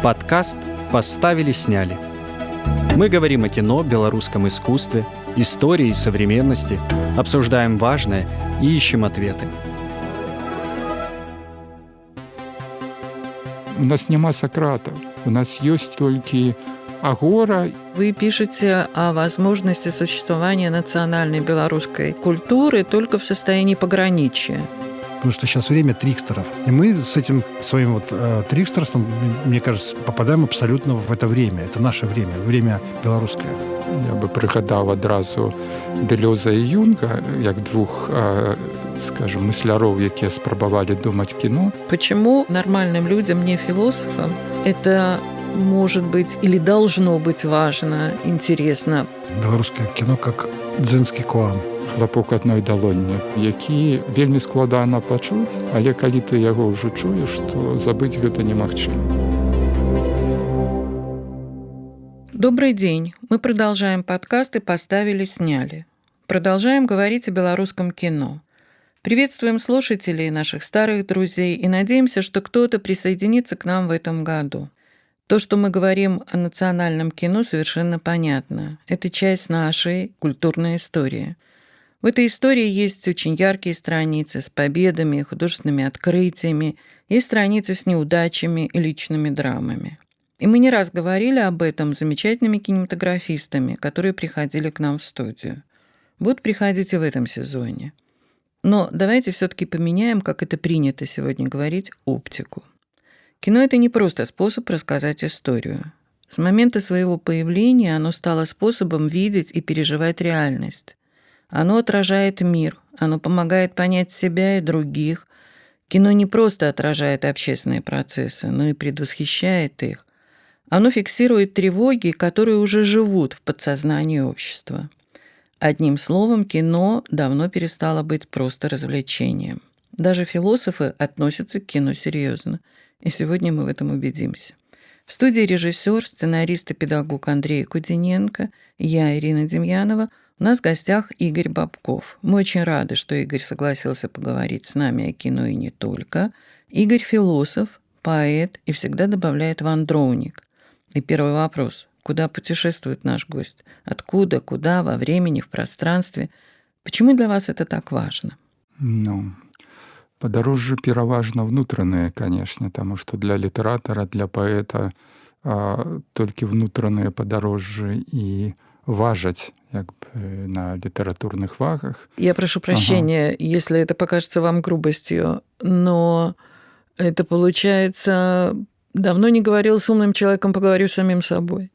Подкаст «Поставили-сняли». Мы говорим о кино, белорусском искусстве, истории и современности, обсуждаем важное и ищем ответы. У нас няма сакратов, у нас есть только агора. Вы пишете о возможности существования национальной белорусской культуры только в состоянии пограничия. Потому что сейчас время трикстеров. И мы с этим своим трикстерством, мне кажется, попадаем абсолютно в это время. Это наше время белорусское. Я бы пригадав одразу Делёза і Юнга, як двух, скажем, мысляров, якія спрабавалі думаць кіно. Почему нормальным людям, не философам, это может быть или должно быть важно, интересно? Белорусское кино как дзенский куан. Хлапок адной далонні, які вельмі складана пачуць, але калі ты яго ўжо чуеш, то забыць гэта немагчыма. Добрый день. Мы продолжаем подкасты «Поставили-сняли». Продолжаем говорить о белорусском кино. Приветствуем слушателей, наших старых друзей, и надеемся, что кто-то присоединится к нам в этом году. То, что мы говорим о национальном кино, совершенно понятно. Это часть нашей культурной истории. В этой истории есть очень яркие страницы с победами, художественными открытиями, есть страницы с неудачами и личными драмами. И мы не раз говорили об этом с замечательными кинематографистами, которые приходили к нам в студию. Вот приходите в этом сезоне. Но давайте все-таки поменяем, как это принято сегодня говорить, оптику. Кино – это не просто способ рассказать историю. С момента своего появления оно стало способом видеть и переживать реальность. Оно отражает мир, оно помогает понять себя и других. Кино не просто отражает общественные процессы, но и предвосхищает их. Оно фиксирует тревоги, которые уже живут в подсознании общества. Одним словом, кино давно перестало быть просто развлечением. Даже философы относятся к кино серьезно. И сегодня мы в этом убедимся. В студии режиссер, сценарист и педагог Андрей Кудиненко, я, Ирина Демьянова. У нас в гостях Игорь Бобков. Мы очень рады, что Игорь согласился поговорить с нами о кино и не только. Игорь – философ, поэт и всегда добавляет вандровник. И первый вопрос. Куда путешествует наш гость? Откуда, куда, во времени, в пространстве? Почему для вас это так важно? Падарожжы пераважна ўнутраныя, канешне, таму што для літаратара, для паэта толькі ўнутраныя падарожжы і важаць як бы на литературных вагах. Я прошу прощения, если это покажется вам грубостью, но это получается... Давно не говорил с умным человеком, поговорю с самим собой.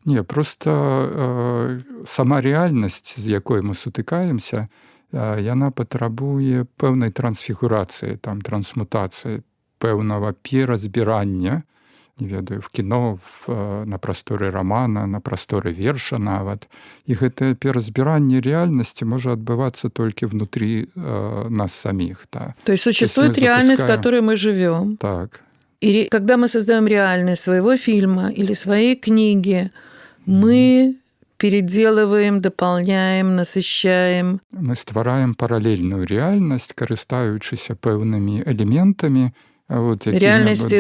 Не, просто сама рэальнасць, з якой мы сутыкаемся, яна патрабуе пэўнай трансфігурацыі, там, трансмутацыі, пэўнага перазбірання, не ведаю, в кіно, на прасторы рамана, на прасторы верша нават. І гэтае перазбіранне рэальнасці можа адбывацца толькі внутри нас самих. Да. То есть существует реальность, в которой мы живем. Так. И когда мы создаем реальность своего фильма или своей книги, мы переделываем, дополняем, насыщаем. Мы ствараем параллельную реальность, карыстаючыся пэўнымі элементамі, вот, реальности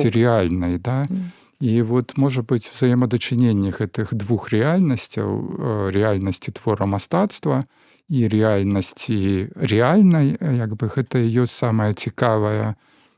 реальной, да. И вот, может быть, взаимодочинение этих двух реальностей, реальности твора мастацтва и реальности реальной, як бы, это ее самая цікавая,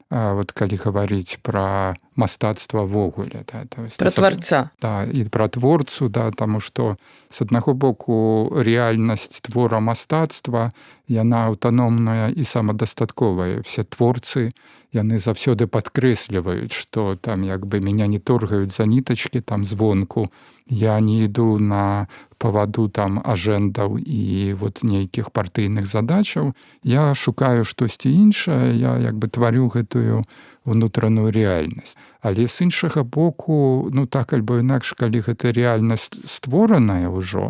вот калі гаварыць пра мастацтва ввогуле, да, то есть про творца. Да, і пра творцу, да, таму што з аднаго боку рэальнасць твора мастацтва, яна аўтаномная і самадастатковая. Все творцы, яны заўсёды падкрэсліваюць, што там як бы меня не торгаюць за нітачкі там звонку, я не іду на паваду там ажэндаў і вот нейкіх партыйных задачаў, я шукаю штосьці іншае, я як бы тварю гэтую унутраную рэальнасць. Але з іншага боку, ну так альбо інакш, калі гэта рэальнасць створаная ўжо,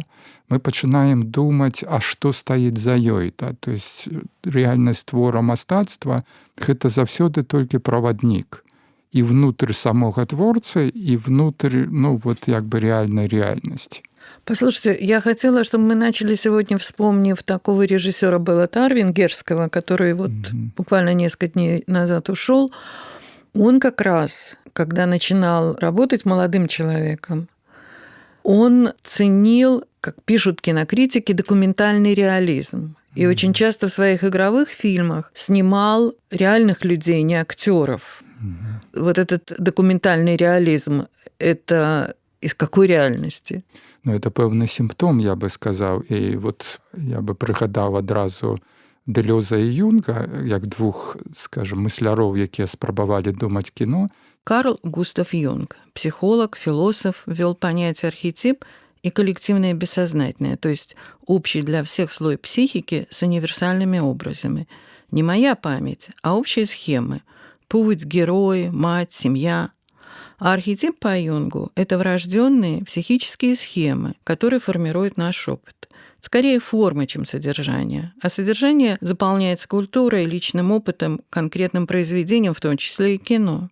мы пачынаем думаць, а што стаіць за ёй. Да? То есть рэальнасць твора мастацтва – гэта заўсёды толькі праваднік. І внутрь самога творцы, і внутрь, ну вот як бы реальной реальности. Послушайте, я хотела, чтобы мы начали сегодня, вспомнив такого режиссера Белатар венгерского, который вот буквально несколько дней назад ушел. Он как раз когда начинал работать молодым человеком, он ценил, как пишут кинокритики, документальный реализм. И очень часто в своих игровых фильмах снимал реальных людей, не актеров. Вот этот документальный реализм – это из какой реальности? Ну, это пэўны сімптом, я бы сказаў. І вот я бы прыгадаў адразу Дэлёза і Юнга, як двух, скажем, мысляроў, якія спрабавалі думаць кіно. Карл Густав Юнг, психолог, философ, ввел понятие архетип и коллективное бессознательное, то есть общий для всех слой психики с универсальными образами. Не моя память, а общие схемы. Путь, герои, мать, семья. А архетип по Юнгу – это врожденные психические схемы, которые формируют наш опыт. Скорее форма, чем содержание. А содержание заполняется культурой, личным опытом, конкретным произведением, в том числе и кино.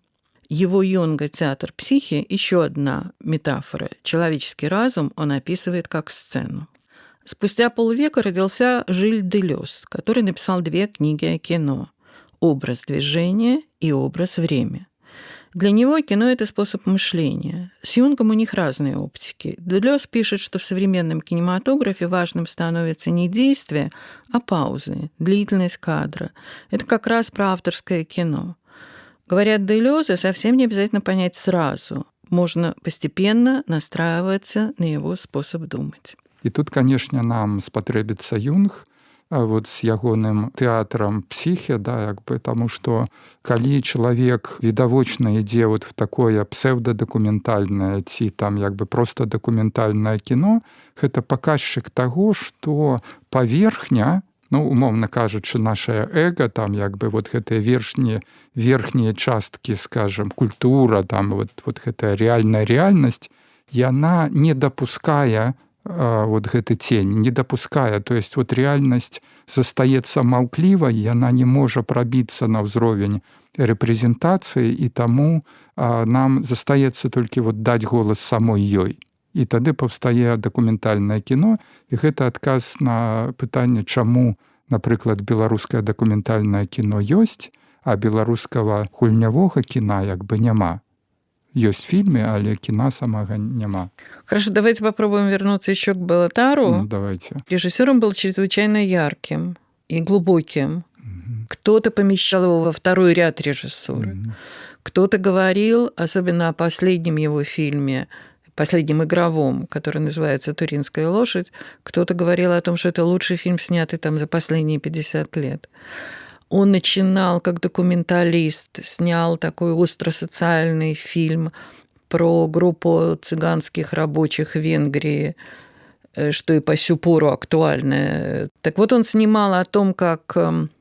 Его Юнга «Театр психи» – еще одна метафора. Человеческий разум он описывает как сцену. Спустя полвека родился Жиль Делёз, который написал 2 книги о кино «Образ движения» и «Образ время». Для него кино – это способ мышления. С Юнгом у них разные оптики. Делёз пишет, что в современном кинематографе важным становится не действие, а паузы, длительность кадра. Это как раз про авторское кино. Говорят, Делёза совсем не обязательно понять сразу. Можно постепенно настраиваться на его способ думать. І тут, канешне, нам спатрэбіцца Юнг вот з ягоным тэатрам псіхі, да, як бы, таму што калі чалавек відавочна ідзе вот в такое псевдадакументальнае ці там як бы проста дакументальнае кіно, гэта паказчык таго, што паверхня, ну, умоўна кажучы, нашае эго, там як бы вот гэтыя верхнія часткі, скажем, культура, там вот гэтая рэальная рэальнасць, яна не дапускае вот гэты тень, не дапускае. То есть вот рэальнасць застаецца маўклівай, яна не можа прабіцца на ўзровень рэпрэзентацыі, і таму нам застаецца толькі вот даць голас самой ёй. І тады паўстае дакументальнае кіно, і гэта адказ на пытанне, чаму, напрыклад, беларускае дакументальнае кіно ёсць, а беларускага гульнявога кіна як бы няма. Есть фильмы, але кіна самага няма. Хорошо, давайте попробуем вернуться еще к Беллатару. Давайте. Режиссер он был чрезвычайно ярким и глубоким. Кто-то помещал его во второй ряд режиссуры. Кто-то говорил, особенно о последнем его фильме, последнем игровом, который называется «Туринская лошадь», кто-то говорил о том, что это лучший фильм, снятый там за последние 50 лет. Он начинал как документалист, снял такой остросоциальный фильм про группу цыганских рабочих в Венгрии, что и по сю пору актуально. Так вот, он снимал о том, как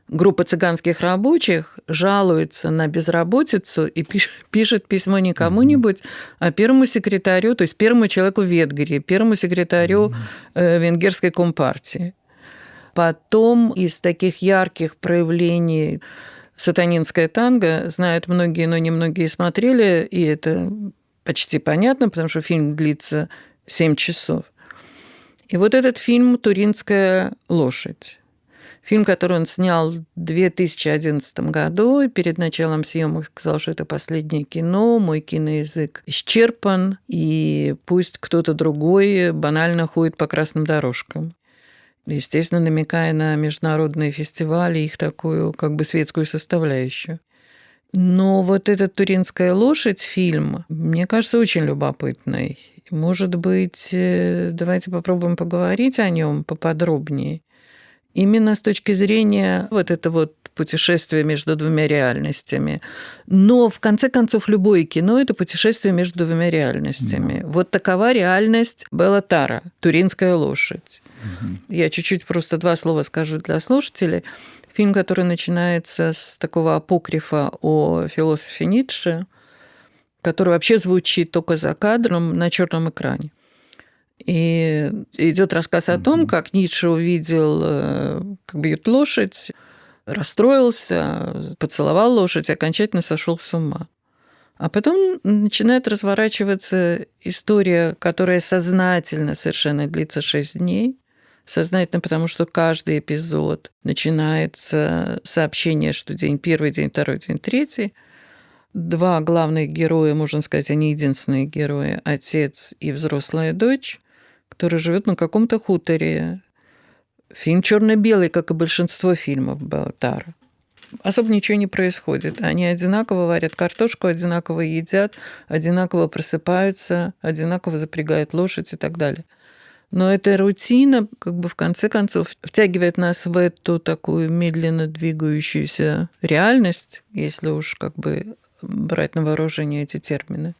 группа цыганских рабочих жалуется на безработицу и пишет письмо не кому-нибудь, а первому секретарю, то есть первому человеку в Венгрии, первому секретарю венгерской компартии. Потом из таких ярких проявлений «Сатанинское танго» знают многие, но немногие смотрели, и это почти понятно, потому что фильм длится 7 часов. И вот этот фильм «Туринская лошадь». Фильм, который он снял в 2011 году, и перед началом съемок сказал, что это последнее кино, мой киноязык исчерпан, и пусть кто-то другой банально ходит по красным дорожкам. Естественно, намекая на международные фестивали, их такую как бы светскую составляющую. Но вот этот «Туринская лошадь» фильм, мне кажется, очень любопытный. Может быть, давайте попробуем поговорить о нем поподробнее. Именно с точки зрения вот это вот путешествие между двумя реальностями. Но, в конце концов, любое кино – это путешествие между двумя реальностями. Да. Вот такова реальность Беллатара, «Туринская лошадь». Я чуть-чуть просто 2 слова скажу для слушателей. Фильм, который начинается с такого апокрифа о философе Ницше, который вообще звучит только за кадром на черном экране. И идет рассказ о том, как Ницше увидел, как бьют лошадь, расстроился, поцеловал лошадь и окончательно сошел с ума. А потом начинает разворачиваться история, которая сознательно совершенно длится 6 дней. Сознательно, потому что каждый эпизод начинается с сообщения, что день 1, день 2, день 3. два главных героя, можно сказать, они единственные герои, отец и взрослая дочь, которые живут на каком-то хуторе. Фильм черно-белый, как и большинство фильмов Беллатара. Особо ничего не происходит. Они одинаково варят картошку, одинаково едят, одинаково просыпаются, одинаково запрягают лошадь и так далее. Но эта рутина, как бы в конце концов, втягивает нас в эту такую медленно двигающуюся реальность, если уж как бы брать на вооружение эти термины,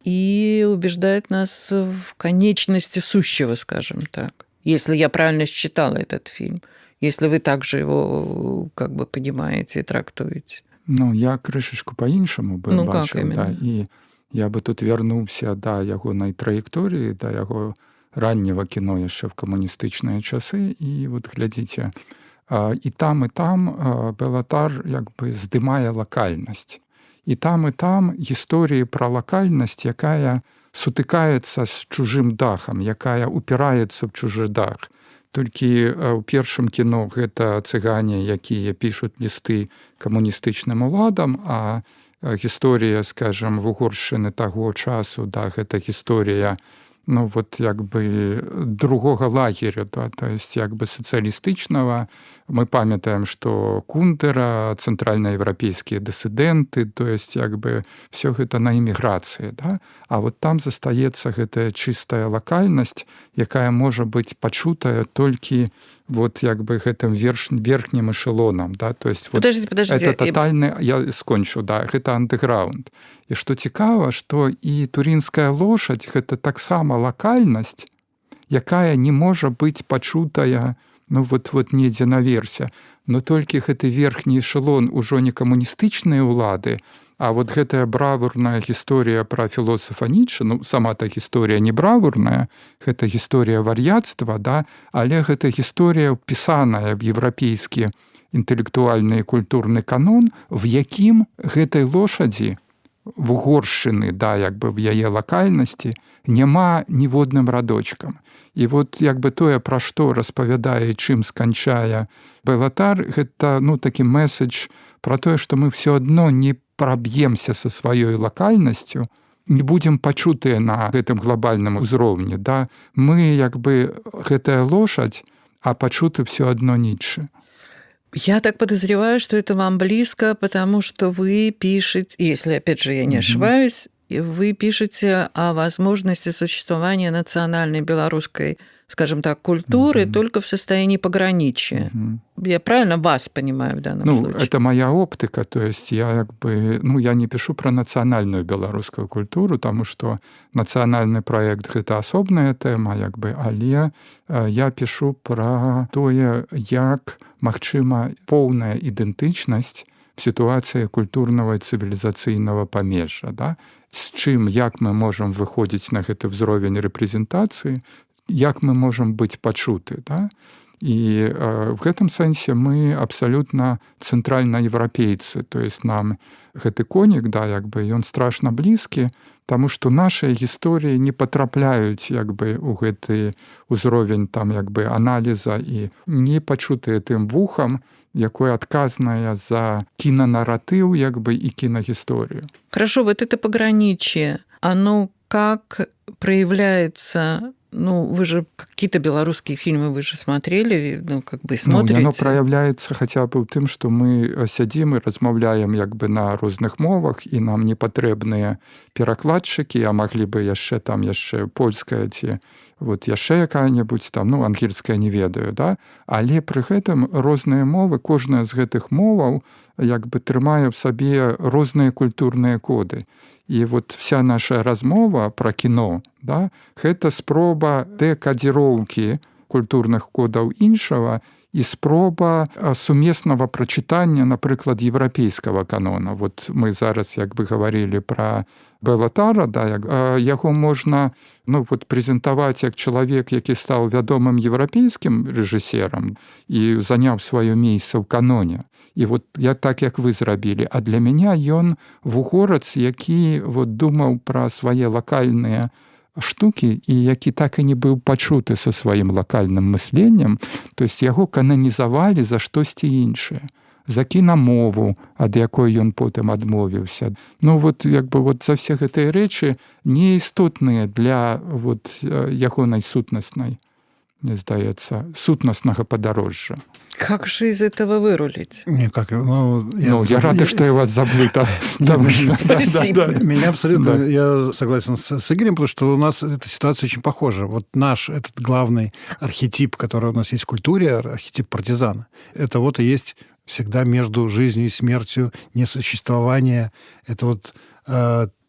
и убеждает нас в конечности сущего, скажем так. Если я правильно считала этот фильм, если вы также его как бы понимаете и трактуете. Ну, я крышачку па-іншаму бы Ну, бачыў, как именно? да, і я бы тут вярнуўся да ягонай траекторыі, да яго раннего кіно яшчэ в камуністычныя часы, і вот глядзіце, і там Беллатар як бы здымае лакальнасць. І там гісторыі пра лакальнасць, якая сутыкаецца з чужым дахам, якая упіраецца в чужы дах. Толькі ў першым кіно гэта цыгане, якія пішуць лісты камуністычным уладам, а гісторыя, скажам, вугоршчыны таго часу, да, гэта гісторыя, ну, вот як бы другога лагеря, да, то есть як бы сацыялістычнага. Мы памятаем, што Кундера, цэнтральнаеўрапейскія дысідэнты, то есть як бы все гэта на эміграцыі, да? А вот там застаецца гэтая чыстая лакальнасць, якая можа быць пачутая толькі вот як бы гэтым верхнім эшелонам, да? То есть вот Подождите. это тотальны, я скончу, да, гэта андэграунд. І што цікава, што і турінская лошадь гэта таксама лакальнасць, якая не можа быць пачутая, ну вот недзе наверсе. Но толькі гэты верхні эшелон ужо не камуністычныя ўлады, а вот гэтая бравурная гісторыя пра філосафа Ніцшэ, ну сама та гісторыя не бравурная, гэта гісторыя вар'яцтва, да, але гэта гісторыя ўпісаная в еўрапейскі інтэлектуальны і культурны канон, в якім гэтай лошадзі вугоршчыны, да, як бы в яе лакальнасці няма ніводным радочкам. І вот як бы тое, пра што распавядае, чым сканчае Беллатар, гэта, ну, такі месседж пра тое, што мы все адно не праб'емся са сваёй лакальнасцю, не будзем пачутыя на гэтым глобальным узроўні, да. Мы як бы гэтая лошадь, а пачуты все адно Ніцшэ. Я так подозреваю, что это вам близко, потому что вы пишете, если, опять же, я не ошибаюсь, вы пишете о возможности существования национальной белорусской, скажем так, культуры только в состоянии пограничия. Я правильно вас понимаю в данном случае? Ну, это моя оптика, то есть я як бы, ну, я не пишу про национальную белорусскую культуру, потому что национальный проект – это асобная тэма, як бы, але я пишу про тое, як магчыма поўная ідэнтычнасць в ситуации культурного и цивилизацыйнага памежжа, да? З чым, як мы можам выходзіць на гэты ўзровень рэпрэзентацыі, як мы можам быць пачуты, да? І в гэтым сэнсе мы абсалютна цэнтральнаеўрапейцы, то есть нам гэты конік, да, як бы ён страшна блізкі, таму што нашыя гісторыі не патрапляюць як бы у гэты ўзровень там як бы аналіза і не пачутыя тым вухам, якое адказнае за кинонаратыў як бы и киногисторию. Хорошо, вот это пограничье, оно как проявляется? Ну, вы же какие-то белорусские фильмы вы же смотрели, ну, как бы смотрите. Ну, оно проявляется хотя бы в тым, что мы сядзім и размаўляем як бы на розных мовах, и нам не патрэбныя перакладчыкі, а маглі бы яшчэ там яшчэ польская ці вот яшчэ якая-небудзь там, ну, ангельская не ведаю, да? Але пры гэтым розныя мовы, кожная з гэтых моваў як бы трымае в сабе розныя культурныя коды. І вот вся наша размова пра кіно, да, гэта спроба дэкадзіроўкі культурных кодаў іншага і спроба сумеснага прачытання, напрыклад, еўрапейскага канона. Вот мы зараз як бы гаварылі пра Беллатара, да, яго можна, ну, вот, прэзентаваць як чалавек, які стаў вядомым еўрапейскім рэжысерам і заняў сваё месца ў каноне. І вот я так, як вы зрабілі. А для мяне ён вугорац, які вот думаў пра свае лакальныя штукі і які так і не быў пачуты са сваім лакальным мысленнем, то есть яго кананізавалі за штосьці іншае, за кінамову, ад якой ён потым адмовіўся. Ну вот як бы вот за все гэтыя рэчы неістотныя для вот ягонай сутнаснай, мне здаецца, сутнаснага падарожжа. Как же из этого вырулить? Никак. Я рад, что я вас забыто. Меня абсолютно, я согласен с Игорем, потому что у нас эта ситуация очень похожа. Вот наш этот главный архетип, который у нас есть в культуре, архетип партизана, это вот и есть всегда между жизнью и смертью, несуществование. Это вот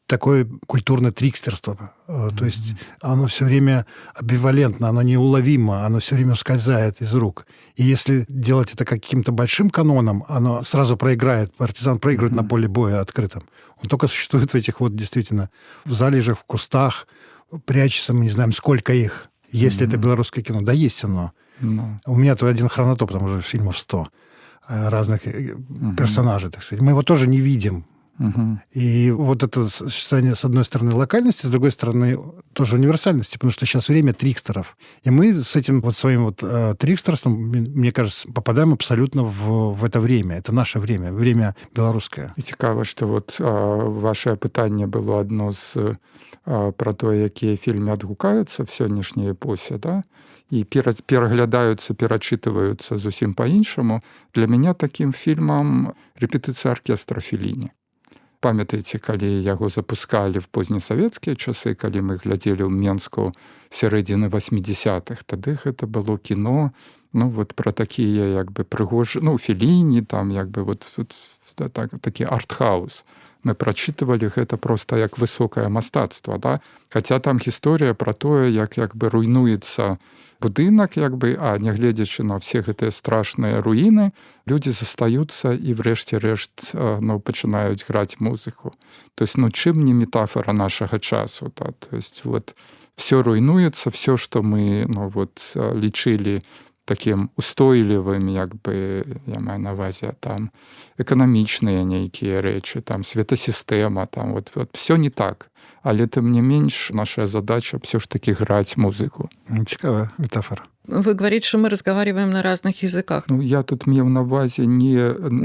такое культурное трикстерство. То есть оно все время амбивалентно, оно неуловимо, оно все время ускользает из рук. И если делать это каким-то большим каноном, оно сразу проиграет. Партизан проигрывает на поле боя открытом. Он только существует в этих вот действительно в залежах, в кустах, прячется, мы не знаем, сколько их. Есть ли это белорусское кино? Да, есть оно. У меня тут один хронотоп, там уже фильмов 100 разных персонажей, так сказать. Мы его тоже не видим. И вот это сочетание, с одной стороны, локальности, с другой стороны, тоже универсальности, потому что сейчас время трикстеров. И мы с этим вот своим вот трикстерством, мне кажется, попадаем абсолютно в это время. Это наше время беларускае. І цікава, што вот ваше пытанне было адно з пра тое, якія фільмы адгукаюцца в сённяшняй эпосе, да? І пераглядаюцца, перачытываюцца зусім па-іншаму. Для мяне такім фільмам рэпетыцыя аркестра Фелліні. Памятаеце, калі яго запускалі в познесавецкія часы, калі мы глядзелі ў Менску сярэдзіны 80-х, тады гэта было кіно, ну вот пра такія як бы прыгожы, ну Фелліні, там як бы вот такі артхаус. Мы прачытывалі гэта проста як высокае мастацтва, да? Хаця там гісторыя пра тое, як бы руйнуецца будынак, як бы, а нягледзячы на все гэтыя страшныя руіны, людзі застаюцца і врэшце рэшт пачынаюць граць музыку. То есть, чым не метафора нашага часу, да? То есть, вот все руйнуецца, все, што мы лічылі таким устойлівым, як бы, я маю на ўвазе, там эканамічныя нейкія рэчы, там светасістэма, там вот все не так. Але тым не менш, наша задача все ж таки граць музыку. Цікавая метафора. Вы говорите, что мы разговариваем на разных языках. Я тут меў на ўвазе не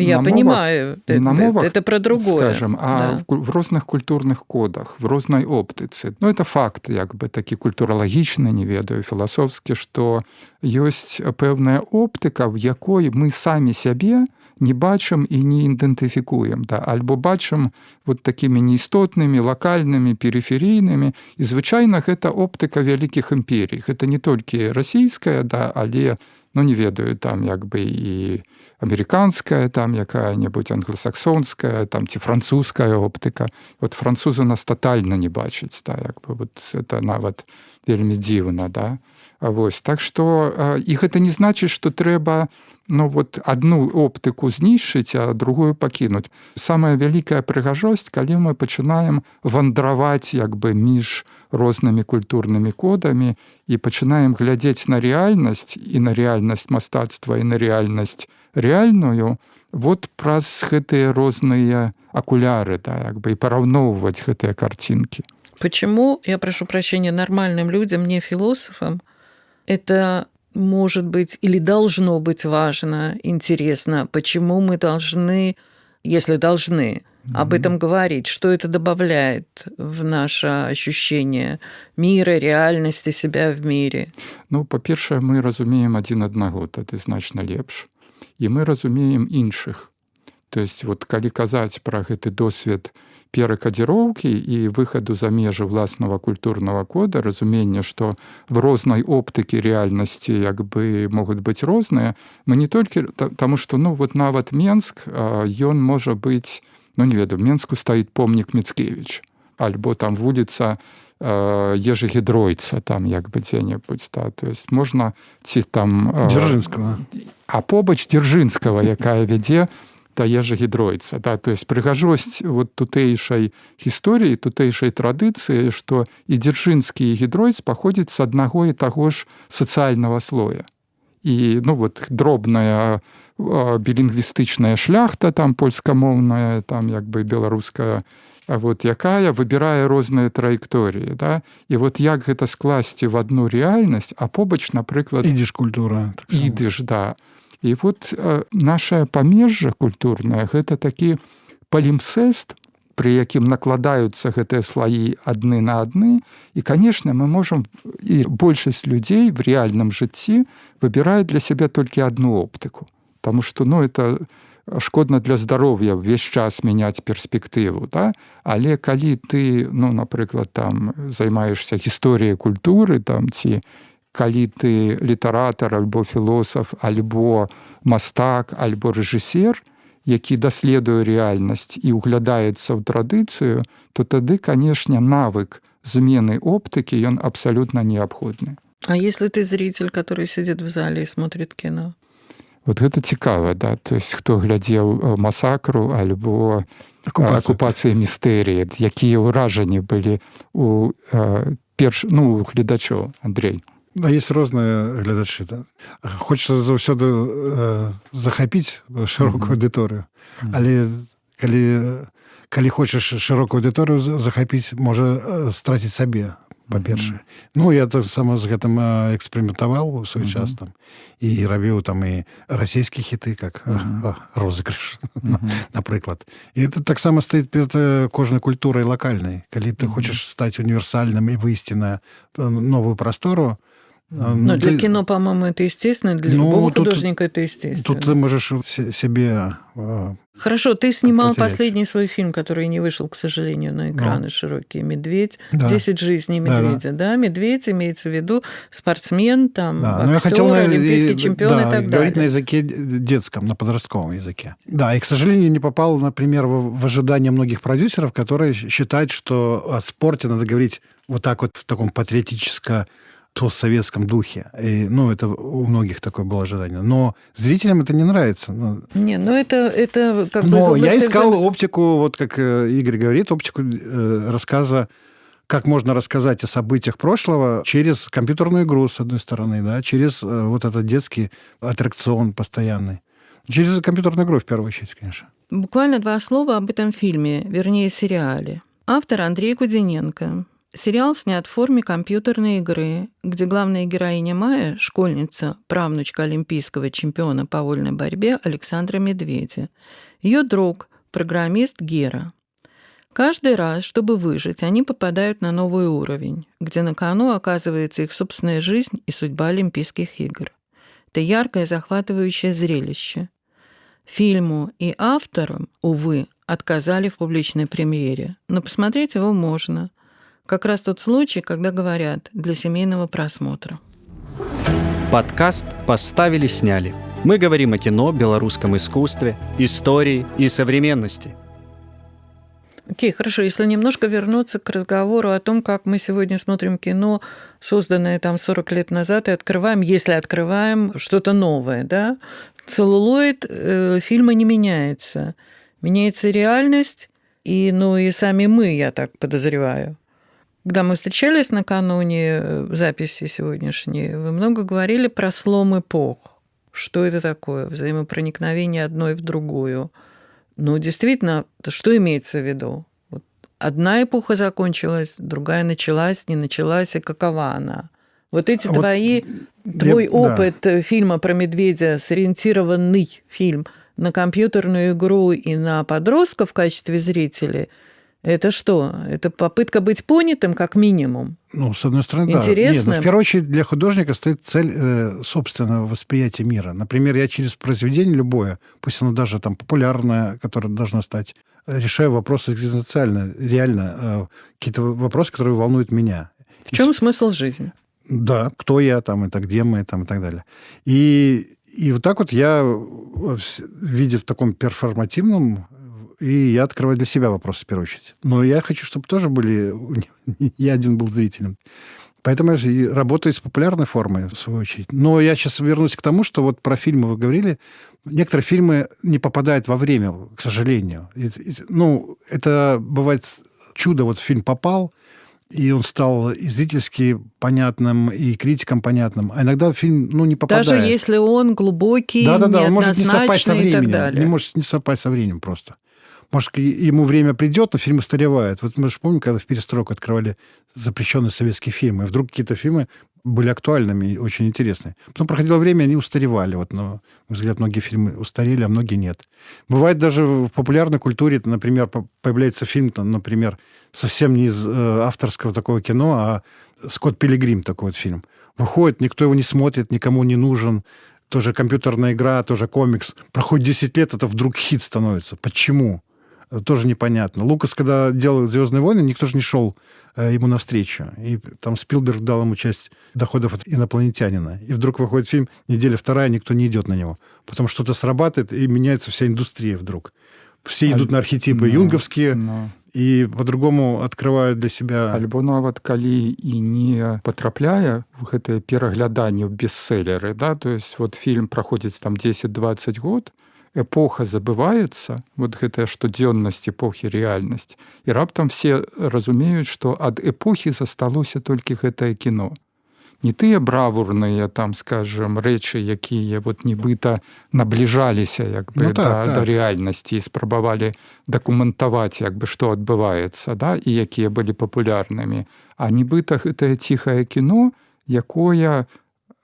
я на понимаю, мовах, не на мовах, это про другое. Скажем, а в розных культурных кодах, в рознай оптыцы. Это факт, як бы, такі культуралагічны, не ведаю, філасофскі, што ёсць пэўная оптыка, в якой мы самі сябе не бачым і не ідэнтыфікуем, да? Альбо бачым вот такімі неістотнымі, лакальнымі, перыферыйнымі. І звычайна гэта оптыка вялікіх імперій. Гэта не толькі расійская, да, але, не ведаю, там як бы і амерыканская, там якая-небудзь англасаксонская, там ці французская оптыка. Вот французы нас тотальна не бачаць, да, як бы вот это нават вельмі дзіўна, да. Вось, так што і гэта не значыць, што трэба одну оптыку знішчыць, а другую пакінуць. Самая вялікая прыгажосць, калі мы пачынаем вандраваць як бы між рознымі культурнымі кодамі і пачынаем глядзець на рэальнасць і на рэальнасць мастацтва і на рэальнасць рэальную вот праз гэтыя розныя акуляры, да, як бы, і параўноўваць гэтыя картинки. Почему, я прошу прощения, нормальным людям, не философам, это может быть или должно быть важно, интересно, почему мы должны, если должны, об этом говорить, что это добавляет в наше ощущение мира, реальности себя в мире? Па-першае, мы разумеем адзін аднаго, тады значна лепш. І мы разумеем іншых. То есть, вот, калі казаць пра гэты досвед перакадзіроўкі і выхаду за межы ўласнага культурнага кода, разуменне, што в рознай оптыкі рэальнасці як бы могуць быць розныя, мы не толькі, таму што нават Менск, ён можа быць, не ведаю, в Менску стаіць помнік Міцкевіча, альбо там вуліца Ежы Гідройца, там як бы дзе-небудзь, да, то есть можна ці там Дзяржынскага. А побач Дзяржынскага, якая вядзе да Ежы Гідройца, да, то есть прыгажосць вот тутэйшай гісторыі, тутэйшай традыцыі, што і Дзяржынскі і Гідройц паходзяць з аднаго і таго ж сацыяльнага слоя. І дробная білінгвістычная шляхта, там польскамоўная, там як бы беларуская, якая выбірае розныя траекторыі, да? І вот як гэта скласці в одну рэальнасць, а побач, напрыклад, ідыш культура. Ідыш, да. І вот наша памежжа культурная гэта такі палімпсест, пры якім накладаюцца гэтыя слаі адны на адны. І, конечно, мы можам, і большасць людзей в рэальным жыцці выбіраюць для сябе толькі адну оптыку. Таму што, это шкодна для здароўя ўвесь час мяняць перспектыву, да? Але калі ты, напрыклад, там займаешься гісторыяй культуры, там, ці калі ты літаратар, альбо філосаф, альбо мастак, альбо рэжысер, які даследуе рэальнасць і углядаецца ў традыцыю, то тады, канешне, навык змены оптыкі, ён абсалютна неабходны. А если ты зритель, который сидит в зале и смотрит кино? Вот гэта цікава, да? То есть, хто глядзеў «Масакру» альбо «Акупацыі містэріі», якія ўражанні былі у гледачоў, Андрей? Да, есть розныя гледачы. Да. Хочацца заўсёды захапіць шырокую аўдыторыю. Але калі хочаш шырокую аўдыторыю захапіць, можа страціць сабе, па-першае. Я так сама з гэтым эксперыментаваў у свой час там, і рабіў там і расійскія хіты, как розыгрыш, напрыклад. І это таксама стаіць перад кожнай культурай лакальнай. Калі ты хочаш стаць універсальным і выйсці на новую прастору, для кино, по-моему, это естественно, для любого художника это естественно. Тут ты можешь себе... Хорошо, ты снимал последний свой фильм, который не вышел, к сожалению, на экраны широкие, «Медведь», 10 жизней медведя, да? Медведь имеется в виду спортсмен, там, актер, олимпийский чемпион и так далее. Говорить на языке детском, на подростковом языке. Да, и, к сожалению, не попал, например, в ожидание многих продюсеров, которые считают, что о спорте надо говорить вот так вот в таком патриотическом постсоветском духе. И, это у многих такое было ожидание. Но зрителям это не нравится. Это как бы... Но я искал оптику, вот как Игорь говорит, оптику рассказа, как можно рассказать о событиях прошлого через компьютерную игру, с одной стороны, да, через вот этот детский аттракцион постоянный. Через компьютерную игру, в первую очередь, конечно. Буквально 2 слова об этом фильме, вернее, сериале. Автор Андрей Кудиненко. Сериал снят в форме компьютерной игры, где главная героиня Майя – школьница, правнучка олимпийского чемпиона по вольной борьбе Александра Медведя. Ее друг – программист Гера. Каждый раз, чтобы выжить, они попадают на новый уровень, где на кону оказывается их собственная жизнь и судьба Олимпийских игр. Это яркое, захватывающее зрелище. Фильму и авторам, увы, отказали в публичной премьере, но посмотреть его можно. Как раз тот случай, когда говорят «для семейного просмотра». Подкаст «Поставили, сняли». Мы говорим о кино, белорусском искусстве, истории и современности. Окей, хорошо. Если немножко вернуться к разговору о том, как мы сегодня смотрим кино, созданное там 40 лет назад, и открываем, если открываем, что-то новое, да? Целлулоид фильма не меняется. Меняется реальность, и сами мы, я так подозреваю. Когда мы встречались накануне записи сегодняшней, вы много говорили про слом эпох. Что это такое? Взаимопроникновение одной в другую. Действительно, что имеется в виду? Вот одна эпоха закончилась, другая началась, не началась, и какова она? Вот эти твой опыт фильма про медведя, сориентированный фильм на компьютерную игру и на подростков в качестве зрителей – это что? Это попытка быть понятым, как минимум? С одной стороны, интересно. Да. Нет, в первую очередь, для художника стоит цель собственного восприятия мира. Например, я через произведение любое, пусть оно даже там популярное, которое должно стать, решаю вопросы экзистенциально, реально, какие-то вопросы, которые волнуют меня. В чем смысл жизни? Да, кто я там, это где мы там, и так далее. И вот так вот я, видя в таком перформативном, и я открываю для себя вопросы, в первую очередь. Но я хочу, чтобы тоже я один был зрителем. Поэтому я работаю с популярной формой, в свою очередь. Но я сейчас вернусь к тому, что вот про фильмы вы говорили. Некоторые фильмы не попадают во время, к сожалению. Это бывает чудо. Вот фильм попал, и он стал и зрительски понятным, и критикам понятным. А иногда фильм не попадает. Даже если он глубокий, он может не совпасть со временем и так далее. Не может не совпасть со временем просто. Может, ему время придет, но фильм устаревает. Вот мы же помним, когда в перестройку открывали запрещенные советские фильмы, и вдруг какие-то фильмы были актуальными и очень интересны. Потом проходило время, они устаревали. Вот, на мой взгляд, многие фильмы устарели, а многие нет. Бывает даже в популярной культуре, например, появляется фильм, например, совсем не из авторского такого кино, а «Скотт Пилигрим», такой вот фильм. Выходит, никто его не смотрит, никому не нужен. Тоже компьютерная игра, тоже комикс. Проходит 10 лет, это вдруг хит становится. Почему? Это тоже непонятно. Лукас, когда делал «Звездные войны», никто же не шел ему навстречу. И там Спилберг дал ему часть доходов от «Инопланетянина». И вдруг выходит фильм, неделя вторая, никто не идет на него. Потом что-то срабатывает, и меняется вся индустрия вдруг. Все идут на архетипы юнговские, и по-другому открывают для себя... Альбо нават калі і не патрапляе в гэтае перагляданне ў бестселлеры, да? То есть вот фильм праходзіць там 10-20 год, эпоха забываецца, вот гэтая штодзённасць эпохі, рэальнасць, і раптам все разумеюць, што ад эпохі засталося толькі гэтае кіно. Не тыя бравурныя, там, скажем, рэчы, якія вот нібыта набліжаліся як бы, да рэальнасці і спрабавалі дакументаваць, як бы, што адбываецца, да, і якія былі папулярнымі. А нібыта гэтае ціхае кіно, якое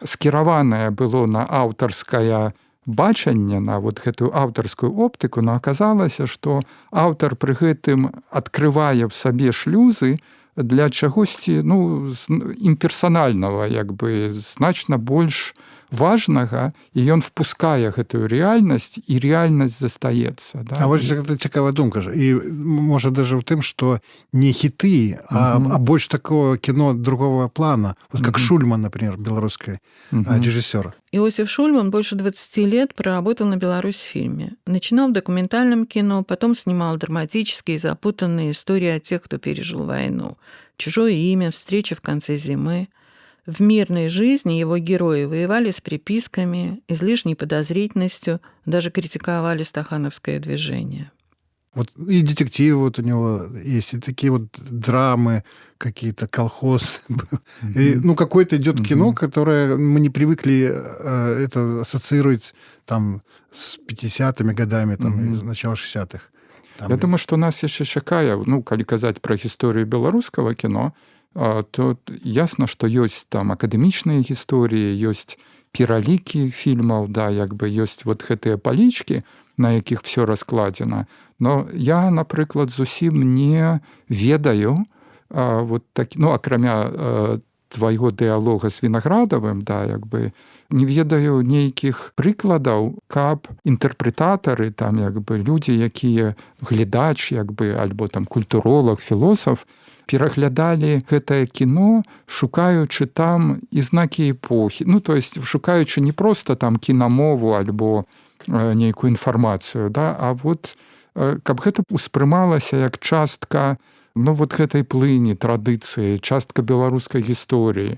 скіраванае было на аўтарскае бачанне, на вот гэтую аўтарскую оптыку, но аказалася, што аўтар пры гэтым адкрывае ў сабе шлюзы для чагосьці, ну, імперсанальнага, як бы, значна больш важнага, і ён впускае гэтую рэальнасць, і рэальнасць застаецца. Да? А вот гэта цікавая думка. І можа даже в тым, што не хіты, а больш такого кино другого плана. Вот как Шульман, например, белорусский режиссер. Иосиф Шульман больше 20 лет проработал на Беларусьфильме. Начинал в документальном кино, потом снимал драматические запутанные истории о тех, кто пережил войну. «Чужое имя», «Встреча в конце зимы». В мирной жизни его герои воевали с приписками, излишней подозрительностью, даже критиковали стахановское движение. Вот и детективы вот у него есть, и такие вот драмы, какие-то колхоз. И, ну, какое-то идет кино, которое мы не привыкли это ассоциировать там с 50-ми годами, там, с начала 60-х. Я думаю, што нас яшчэ чакае, ну, калі казаць пра гісторыю беларускага кіно, то ясна, што ёсць там акадэмічныя гісторыі, ёсць пералікі фільмаў, да, як бы ёсць вот гэтыя палічкі, на якіх все раскладзена. Но я, напрыклад, зусім не ведаю, вот так, ну, акрамя твайго дыялога з Вінаградавым, да, як бы, не ведаю нейкіх прыкладаў, каб інтэрпрэтатары, там, як бы, людзі, якія глядач, як бы, альбо там культуролог, філосаф, пераглядалі гэтае кіно, шукаючы там і знакі эпохі. Ну, то есть, шукаючы не проста там кінамову альбо нейкую інфармацыю, да, а вот каб гэта ўспрымалася як частка, ну, вот гэтай плыні, традыцыі, частка беларускай гісторыі.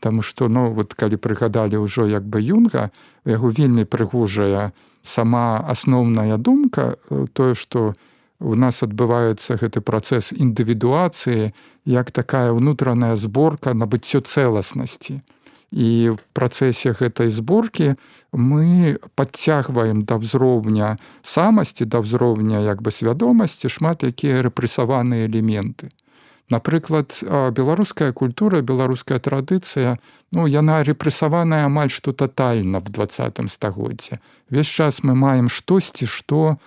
Таму што, ну, вот калі прыгадалі ўжо як бы Юнга, яго вельмі прыгожая сама асноўная думка, тое, што у нас адбываецца гэты працэс індывідуацыі як такая ўнутраная зборка набыццё цэласнасці. І в працэсе гэтай зборкі мы падцягваем да ўзроўня самасці, да ўзроўня як бы свядомасці шмат якія рэпрэсаваныя элементы. Напрыклад, беларуская культура, беларуская традыцыя, ну, яна рэпрэсаваная амаль што татальна в 20 стагоддзі. Весь час мы маем штосьці, што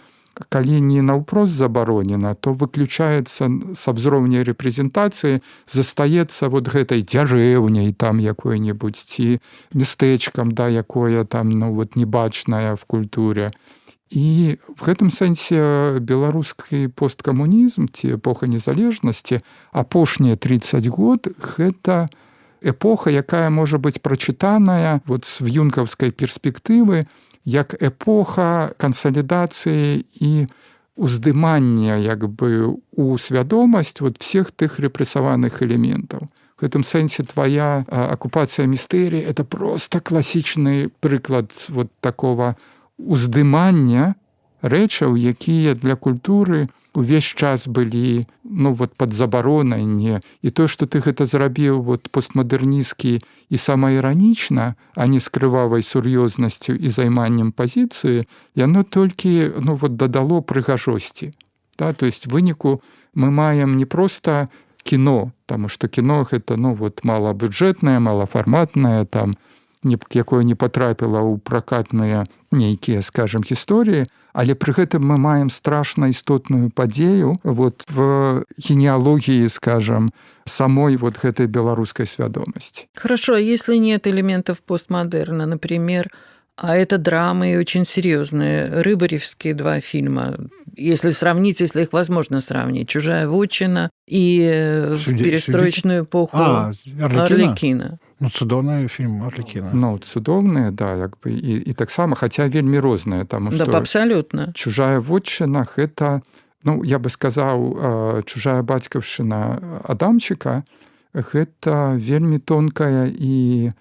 калі не наўпрост забаронена, то выключаецца са ўзроўня рэпрэзентацыі, застаецца вот гэтай дзярэўняй там якой-небудзь ці мястэчкам, да, якое там, ну, вот небачнае в культуре. І в гэтым сэнсе беларускі посткамунізм ці эпоха незалежнасці апошнія 30 год гэта эпоха, якая можа быць прачытаная вот з юнгаўскай перспектывы як эпоха кансалідацыі і уздымання як бы у свядомасць вот всех тых рэпрэсаваных элементаў. В гэтым сэнсе твоя акупацыя містэрыі — это просто класічны прыклад вот такого уздымання рэчаў, якія для культуры увесь час былі, ну, вот пад забаронай. І тое, што ты гэта зрабіў вот постмадэрнісцкі і самаіранічна, а не з крывавай сур'ёзнасцю і займаннем пазіцыі, яно толькі, ну, вот дадало прыгажосці. Да? То есть в выніку мы маем не проста кіно, таму што кіно гэта малабюджэтнае, малафарматнае, там якое не патрапіла ў пракатныя нейкія, скажам, гісторыі, але пры гэтым мы маем страшна істотную падзею в генеалогіі, скажам, самой гэтай беларускай свядомасці. Хорошо, а если нет элементов постмодерна, например, а это драмы очень серьезные, рыбаревские 2 фильма, если сравнить, если их возможно сравнить, «Чужая вотчина» и в перестроечную эпоху «Арлікіна». Цудоўны фільм «Арлікіна». Цудоўныя, да, і таксама, хаця вельмі розныя, таму што абсолютно. «Чужая вотчына» — гэта, я бы сказаў, «Чужая бацькаўшчына» Адамчыка — гэта вельмі тонкая і,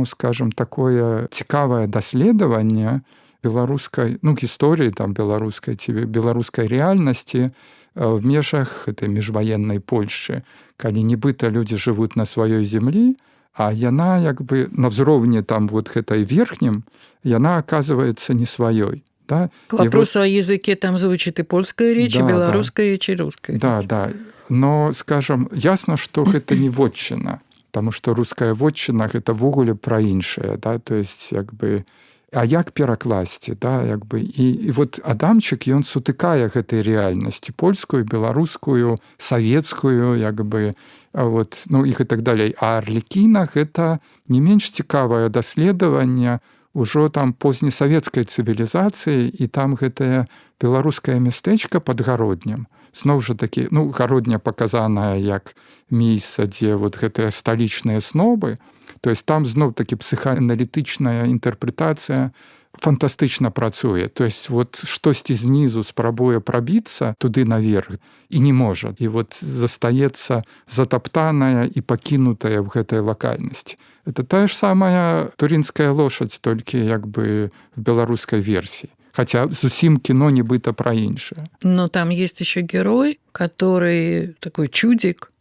скажем, такое цікавае даследаванне беларускай, гісторыі там беларускай ці беларускай рэальнасці в межах гэтай міжваеннай Польшчы, калі нібыта людзі жывуць на сваёй зямлі, а яна на ўзроўні там гэтай верхнім, яна оказывается не сваёй. Да? К вопросу о языке там звучит и польская речь, и белорусская, и русская. Да. Но, скажем, ясно, што гэта не вотчына, таму што руская вотчына гэта ввогуле пра іншае, да? То есть а як перакласці, да? І Адамчык, ён сутыкае гэтай рэальнасці польскую, беларускую, савецкую, іх і так далей. А «Арлікіна» гэта не менш цікавае даследаванне ўжо там познесавецкай цывілізацыі, і там гэтае беларускае мястэчка пад Гароднем. Зноў жа такі, Гародня паказаная як месца, дзе гэтыя сталічныя снобы, то есть там зноў-такі псіхааналітычная інтэрпрэтацыя фантастычна працуе. То есть штосьці знізу спрабуе прабіцца туды наверх і не можа. І застаецца затаптаная і пакінутая в гэтай лакальнасці. Это тая ж самая турінская лошадь, толькі в беларускай версіі. Хотя зусім кіно нібыта пра іншае. Но там есть еще герой, который такой чудик,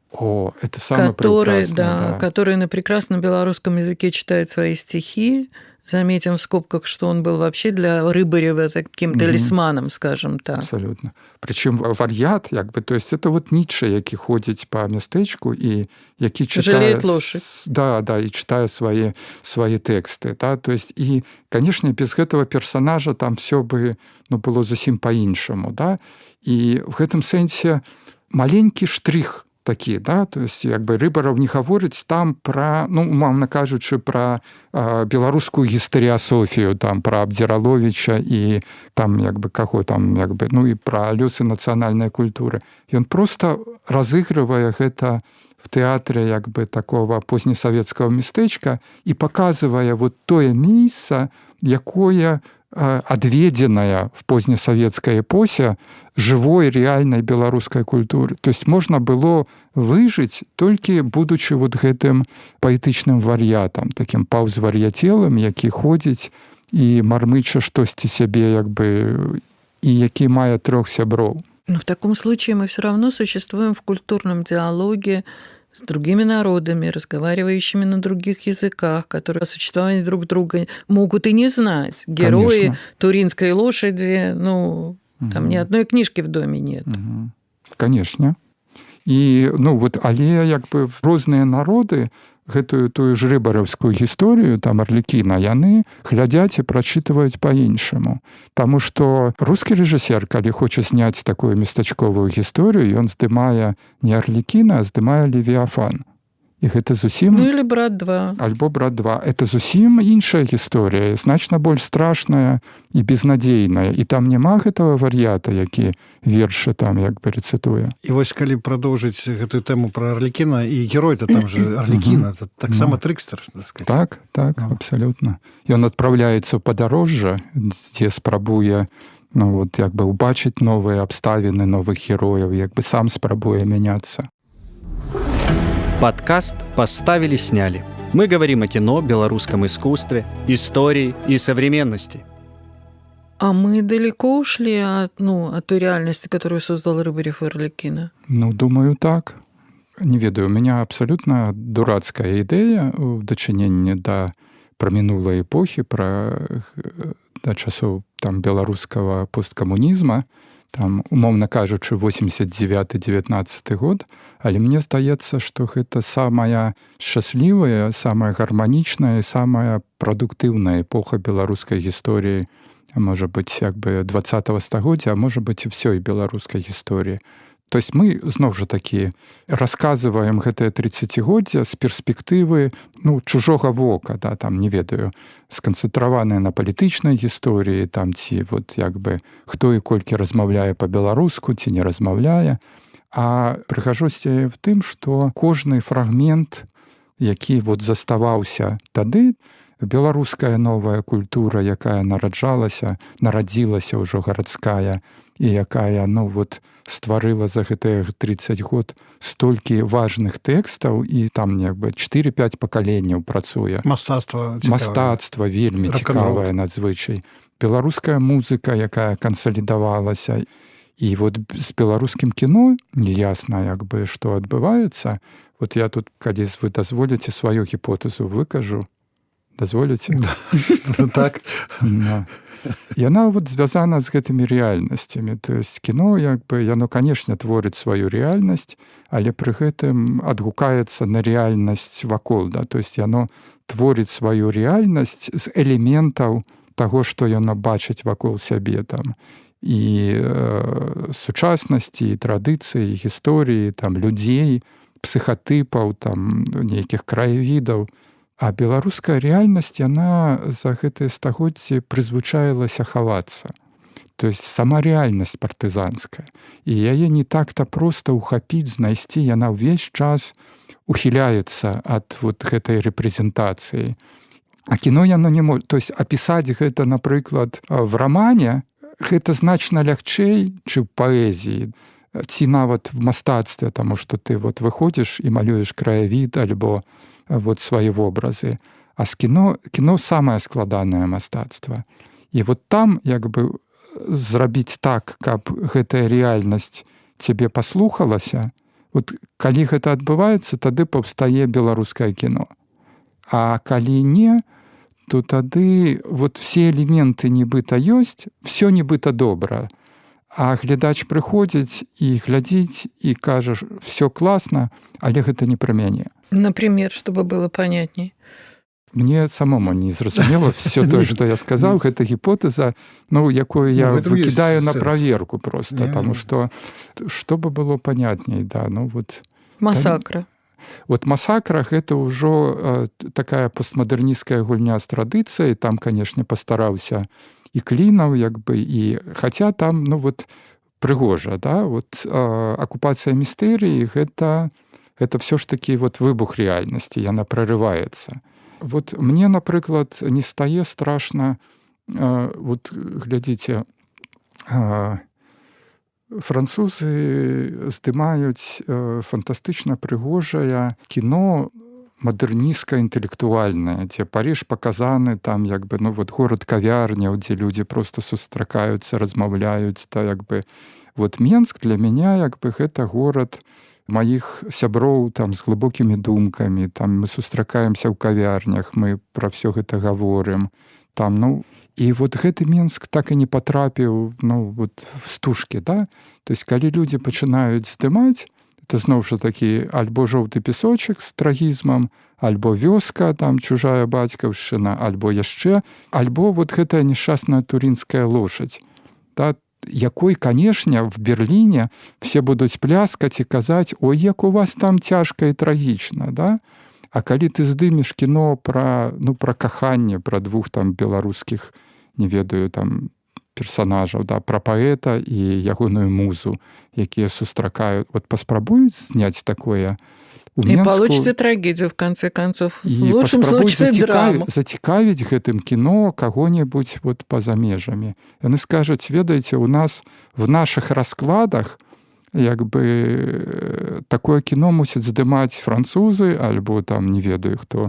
это самое прекрасное, который на прекрасном белорусском языке читает свои стихи. Заметим в скобках, что он был вообще для Рыбарева таким талисманом, скажем так. Абсолютно. Причем вар'ят, то есть это Ніцше, які ходзіць па мястэчку і які читае... Жалеет лошадь. Да, і читае свои тексты. Да? То есть, и, конечно, без гэтага персонажа там все бы было зусім по-іншаму. Да? І в гэтым сэнсе маленькі штрих такі, да? То есть, Рыбараў не гаворыць там пра, умоўна кажучы, пра беларускую гістарыасофію, там пра Абдзіраловіча і там каго там і пра лёсы нацыянальнай культуры. Ён просто разыгрывае гэта в тэатры такого познесавецкага мястэчка і паказвае тое месца, якое адведзеная в познесавецкай эпосе живой реальной беларускай культуры. То есть можна было выжыць толькі будучы гэтым паэтычным вар'ятам, таким паўзвар'яцелым, які ходзіць і мармыча штосьці сябе і які мае 3 сяброў. Но в таком случае мы все равно существуем в культурном диалоге с другими народами, разговаривающими на других языках, которые о существовании друг друга могут и не знать. Герои Конечно. Туринской лошади, там ни одной книжки в доме нет. Конечно. І але розныя народы гэтую тую ж рыбараўскую гісторыю, там Арлікіна, яны глядзяць і прачытваюць па-іншаму. Таму што рускі рэжысер, калі хоча зняць такую местачковую гісторыю, ён здымае не Арлікіна, а здымае Левіафан. І гэта зусім... или «Брат 2». Альбо «Брат 2». Это зусім іншая гісторыя, значна больш страшная і безнадзейная. І там няма гэтага вар'ята, які вершы там рэцытуе. І калі прадоўжыць гэтую тэму пра Арлікіна, і герой-то там же Арлікіна, это таксама трыкстер, так сказать. Так, абсалютна. Ён адпраўляецца ў падарожжа, дзе спрабуе убачыць новыя абставіны новых герояў, сам спрабуе мяняцца. Подкаст «Поставили, сняли». Мы говорим о кино, белорусском искусстве, истории и современности. А мы далеко ушли от той реальности, которую создал Рыбарев и Арлікіна? Думаю, так. Не ведаю, у меня абсолютно дурацкая ідэя ў дачыненні пра мінулай эпохі, да часоў там беларускага посткамунізма. там, умоўна кажучы, 89-19 год, але мне здаецца, што гэта самая шчаслівая, самая гарманічная, самая прадуктыўная эпоха беларускай гісторыі, можа быць, як бы 20-го стагоддзя, а можа быць, і ўсёй беларускай гісторыі. То есть мы, зноў жа такі, расказваем гэтае 30годдзя з перспектывы чужога вока, да, там, не ведаю, сканцэнтраваныя на палітычнай гісторыі, там, ці вот, як бы, хто і колькі размаўляе па-беларуску, ці не размаўляе. А прыгажосць в тым, што кожны фрагмент, які вот заставаўся тады, беларуская новая культура, якая нарадзілася ўжо гарадская, і якая, стварыла за гэтыя 30 год столькі важных тэкстаў, і там, як бы, 4-5 пакаленняў працуе. Мастацтва вельмі цікавае надзвычай. Беларуская музыка, якая кансалідавалася. І вот з беларускім кіно неясна, як бы, што адбываецца. Вот я тут, калі вы дазволіце, сваю гіпотэзу выкажу. Дазволіце? Так. Яна вот звязана з гэтымі рэальнасцямі. То есть кіно, як бы, яно, канешне, творыць сваю рэальнасць, але пры гэтым адгукаецца на рэальнасць вакол. Да? То есть яно творіць сваю рэальнасць з элементаў таго, што яно бачыць вакол сябе. Там. І сучаснасці, і традыцыі, і гісторыі, там, людзей, псіхатыпаў, там, нейкіх краявідаў. А беларуская рэальнасць, яна за гэтыя стагоддзі прызвычаілася хавацца. То есть сама рэальнасць партызанская. І яе не так-то проста ухапіць, знайсці, яна ўвесь час ухіляецца ад вот гэтай рэпрэзентацыі. А кіно яно не можа... То есть апісаць гэта, напрыклад, в рамане, гэта значна лягчэй, чым в паэзіі. Ці нават в мастацтве, таму што ты вот выходзіш і малюеш краявід, альбо вот свае вобразы. А з кіно самае складанае мастацтва. І вот там, як бы, зрабіць так, каб гэтая рэальнасць цябе паслухалася, вот калі гэта адбываецца, тады паўстае беларускае кіно. А калі не, то тады вот все элементы нібыта ёсць, всё нібыта добра. А глядач прыходзіць і глядзіць і кажа, всё класна, але гэта не пра мяне. Например, чтобы было понятней. Мне самому не зразумела все то, што я сказаў, гэта гіпотэза, якую я выкідаю на праверку просто, таму што чтобы было понятней, да, вот... Масакра. Вот масакра — гэта ўжо такая постмадэрнісцкая гульня з традыцыяй, там, канешне, пастараўся і Клінаў, як бы, і хаця там, вот прыгожа, да, вот акупацыя містэрыі — гэта все ж таки вот выбух рэальнасці, яна прорываецца. Вот мне, напрыклад, не стае страшна, вот глядзіце, французы здымаюць фантастычна прыгожае кіно мадэрнісцкае інтэлектуальнае, дзе Париж паказаны, там, як бы, вот горад кавярняў, дзе людзі проста сустракаюцца, размаўляюць, да, як бы. Вот Менск для мяне, як бы, гэта горад маіх сяброў, там, з глыбокімі думкамі, там мы сустракаемся ў кавярнях, мы пра ўсё гэта гаворым, там, і вот гэты Менск так і не патрапіў, вот в стужкі, да? То есть калі людзі пачынаюць здымаць, это зноў жа такі альбо жоўты песочак з трагізмам, альбо вёска, там, чужая бацькаўшчына, альбо яшчэ, альбо вот гэтая несчастная турінская лошадь, да? Якой, канешне, в Берліне все будуць пляскаць і казаць, ой, як у вас там цяжка і трагічна, да? А калі ты здымеш кіно пра каханне, пра двух там беларускіх, не ведаю, там, персонажаў, да, пра паэта і ягоную музу, якія сустракаюць, вот паспрабуюць зняць такое у Менску. И получите трагедию, в конце концов. В лучшем случае драму. Зацікавіць гэтым кіно каго-небудзь вот па-за межамі. Яны скажуць, ведаеце, у нас в наших раскладах як бы такое кіно мусяць здымаць французы, альбо там не ведаю хто.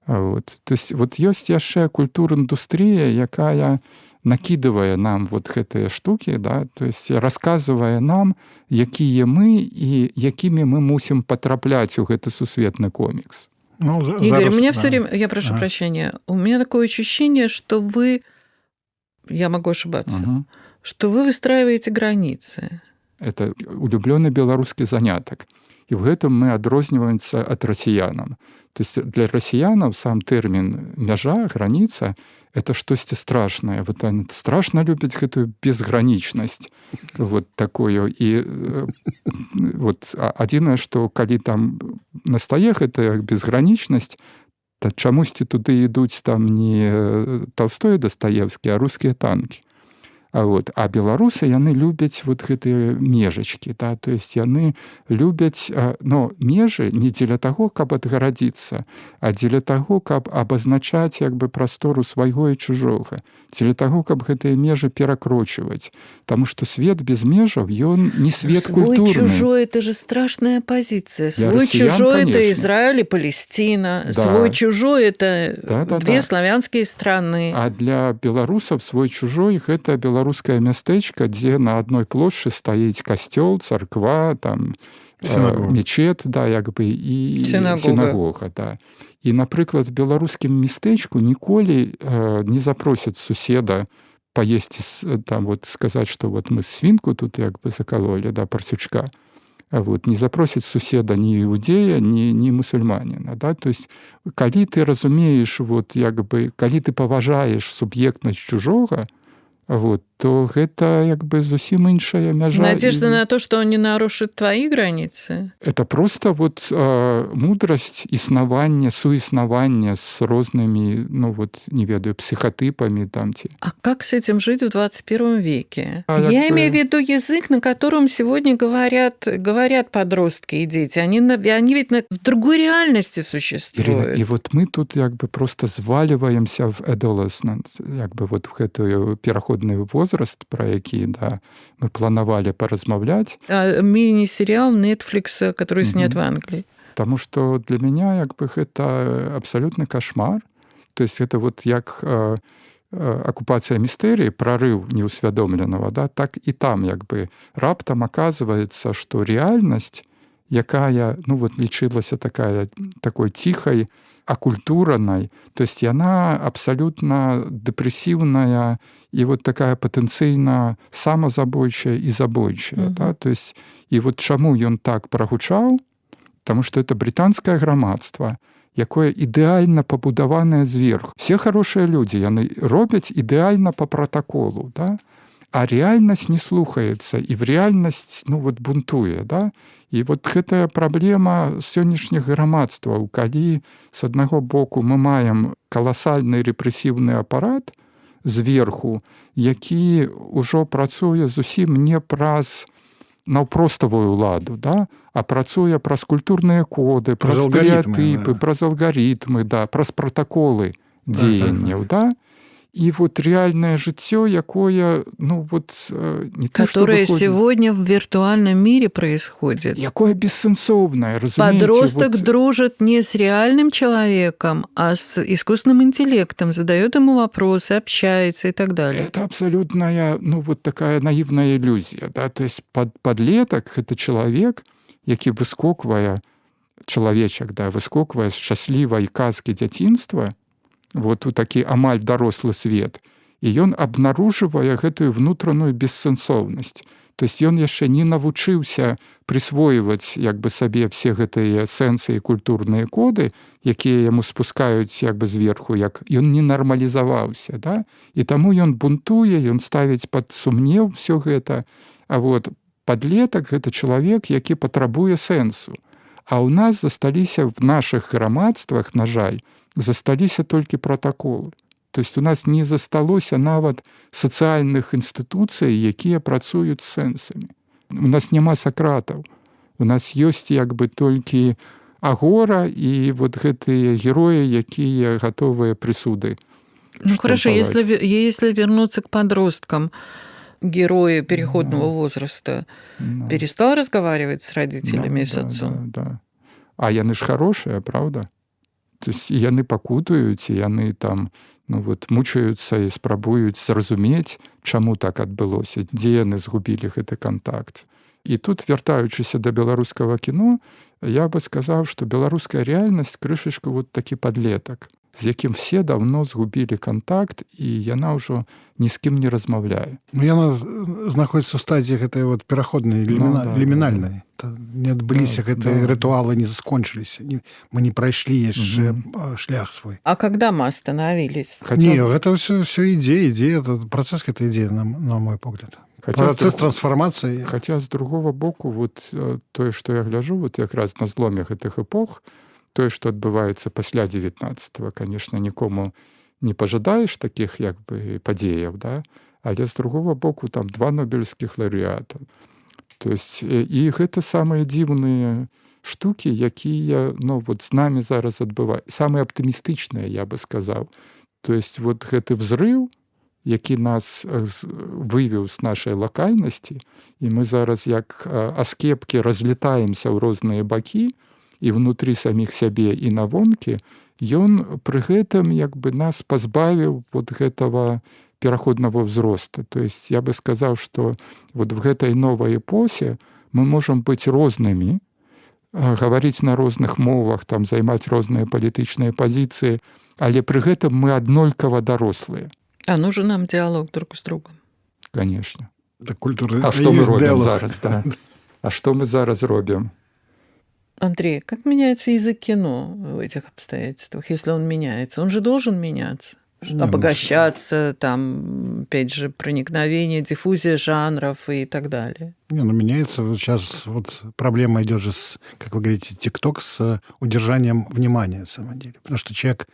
Вот. То есть вот ёсць яшчэ культур-індустрія, якая накидывае нам вот гэтыя штукі, да, то есть расказвае нам, якія мы і якімі мы мусім потрапляць у гэты сусветны комікс. Игорь, у меня все время, я прошу прощения, у меня такое ощущение, что вы, я могу ошибаться, что вы выстраиваете границы. Это улюблены беларускі занятак. І ў гэтым мы адрозніваемся ад расіянам. То есть для расіянаў сам тэрмін мяжа, граніца — это штосьці страшнае. Вот они страшна любяць гэтую безгранічнасць. Вот такую. І вот адзінае, што калі там настае гэтая безгранічнасць, то чамусьці туды ідуць там не Толстой, Дастаевскі, а рускія танкі. А беларусы, яны любяць вот гэтыя межачкі, да? То есть яны любяць, но межы не дзеля таго, каб адгарадзіцца, а дзеля таго, каб абазначаць як бы прастору свайго і чужога, дзеля таго, каб гэтыя межы перакрочваць. Таму што свет без межаў, ён не свет культурны. Свой-чужой — это же страшная позиция. Свой-чужой — это Израиль и Палестина. Да. Свой-чужой — это две славянскія страны. А для беларусаў свой-чужой — гэта беларускае мястэчка, дзе на адной плошчы стаіць касцёл, царква, там, мечет, да, як бы, і сінагога. Да. І, напрыклад, в беларускім мястэчку ніколі не запросяць суседа поесці, там, вот, сказаць, што вот мы свінку тут як бы закалолі, да, парсючка. Вот, не запросіць суседа ні іудея, ні мусульманіна. Да? То есть, калі ты разумееш, вот, як бы, калі ты паважаеш суб'ектнасць чужога, вот, то гэта як бы зусім іншая мяжа. Надежда на то, что он не нарушит твои границы? Это просто вот мудрасць існавання, суіснавання с рознымі, ну вот, не ведаю, психотипами там. А как с этим жить в 21 веке? Я имею в виду язык, на котором сегодня говорят подростки и дети. Они ведь в другой реальности существуют. Ирина, и вот мы тут как бы просто зваливаемся в adolescence, как бы вот в эту пераходный возраст, про які, да, мы планавалі паразмаўляць. Мини-сериал Netflix, который снят в Англии. Потому что для меня як бы это абсолютный кошмар. То есть это вот як оккупация мистерии, прорыв неусвядомленного, да, так и там як бы раптам оказывается, что реальность, якая, ну вот лічылася такой тихой, акультуранай, то есть яна абсолютно депрессивная и вот такая патэнцыйна самазабойчая и забойчая. Да? То есть, и вот чаму ён так прагучаў? Потому что это британское грамадства, якое ідэальна пабудаванае зверху. Все хорошие люди, яны робяць ідэальна по протоколу, да? А реальность не слухаецца, і в реальность, ну, вот бунтуе, да? І вот гэтая праблема сённяшніх грамадстваў, калі з аднаго боку мы маем каласальны рэпрэсіўны апарат зверху, які ўжо працуе зусім не праз наўпроставую ўладу, да? А працуе праз культурныя коды, праз стэрэатыпы, праз алгарытмы, да, праз протаколы дзеянняў, да? И вот реальное жыццё, якое, ну вот не то, которое сегодня в виртуальном мире происходит. Якое бессенсовное, разумеете. Подросток вот... дружит не с реальным человеком, а с искусственным интеллектом, задает ему вопросы, общается и так далее. Это абсолютная, ну вот такая наивная иллюзия, да, то есть подлеток — это человек, які выскоквае, чалавечак, да, выскоквае з шчаслівай казкі дзяцінства, вот у такі амаль дарослы свет, і ён абнаружвае гэтую внутраную бессэнсоўнасць. То есть ён яшчэ не навучыўся прысвойваць як бы сабе все гэтыя сэнсы і культурныя коды, якія яму спускаюць як бы зверху, як ён не нармалізаваўся, да? І таму ён бунтуе, ён ставіць пад сумнеў всё гэта. А вот подлетак — гэта чалавек, які патрабуе сэнсу. А ў нас засталіся в наших грамадствах, на жаль, засталіся толькі протаколы. То есть у нас не засталося нават сацыяльных інстытуцый, якія працуюць з сэнсамі. У нас няма сакратаў. У нас ёсць як бы толькі агора і вот гэтыя героі, якія гатовыя прысуды. Ну хорошо, если вернуться к подросткам, герои переходного возраста перестал разговаривать с родителями и с отцом? Да. А яны ж хорошие, правда? То есть яны пакутаюць, і яны там, ну вот, мучаюцца і спрабуюць зразумець, чаму так адбылося, дзе яны згубілі гэты контакт. І тут, вяртаючыся да беларускага кіно, я бы сказаў, што беларуская рэальнасць крышачку вот такі подлетак. з якім все давно згубілі кантакт, і яна ўжо ні з кім не размаўляе. Яна знаходзіцца ў стадіі гэтай вот пераходнай, лімінальнай. Не адбыліся гэтыя рытуалы, не скончыліся. Мы не прайшлі яшчэ шлях свой. А когда мы остановились? Не, гэта ўсё ідзе. Працэс гэта ідзе, на мой погляд. Працэс трансфармацыі. Хаця з другого боку, вот тое, што я гляджу, вот якраз на зломе гэтых эпох, тое, што адбываецца пасля 19-го, конечно, нікому не пажадаеш такіх як бы падзеяў, да? Але з другого боку там 2 нобелевскіх лаўрэата. То есть, і гэта самыя дзіўныя штукі, якія вот з намі зараз адбываюцца. Самыя аптымістычныя, я бы сказаў. То есть, вот гэты взрыв, які нас вывеў з нашай лакальнасці, і мы зараз як аскепкі разлетаемся ў розныя бакі, і внутры саміх сябе і навонкі, ён пры гэтым як бы нас пазбавіў вот гэтага пераходнага ўзроста. То есть я бы сказаў, што вот в гэтай новай эпосе мы можам быць рознымі, гаварыць на розных мовах, там, займаць розныя палітычныя пазіцыі, але пры гэтым мы аднолькава дарослыя. А нужен нам диалог друг с другом. Конечно. А што мы робім зараз? Да? А што мы зараз робім? Андрей, как меняется язык кино в этих обстоятельствах, если он меняется? Он же должен меняться, обогащаться, там, опять же, проникновение, диффузия жанров и так далее. Меняется. Вот сейчас вот проблема идет же, как вы говорите, ТикТок с удержанием внимания, на самом деле. Потому что человек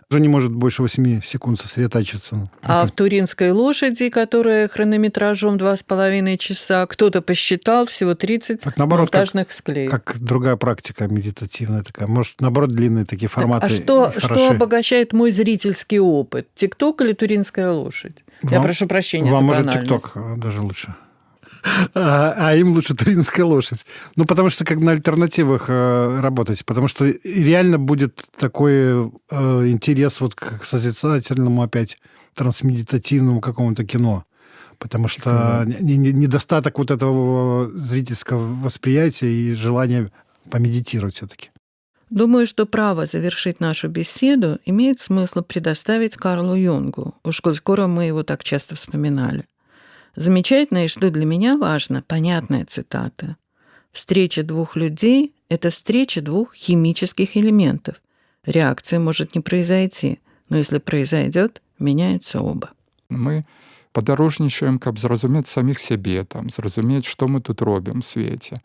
уже не может больше 8 секунд сосредотачиваться. А в «Туринской лошади», которая хронометражом 2,5 часа, кто-то посчитал всего 30 монтажных склеек. Как другая практика медитативная такая. Может, наоборот, длинные такие форматы. Так, что обогащает мой зрительский опыт? ТикТок или «Туринская лошадь»? Я прошу прощения за банальность. Вам может ТикТок даже лучше. А им лучше «Туринская лошадь». Ну, потому что как на альтернативах работать. Потому что реально будет такой интерес вот к созерцательному опять трансмедитативному какому-то кино. Потому что недостаток вот этого зрительского восприятия и желания помедитировать все-таки. Думаю, что право завершить нашу беседу имеет смысл предоставить Карлу Юнгу. Уж коль скоро мы его так часто вспоминали. Замечательно, и что для меня важно, понятная цитата. «Встреча двух людей – это встреча двух химических элементов. Реакция может не произойти, но если произойдет, меняются оба». Мы падарожнічаем, каб зразумець саміх сябе, там, зразумець, што мы тут робім у свеце,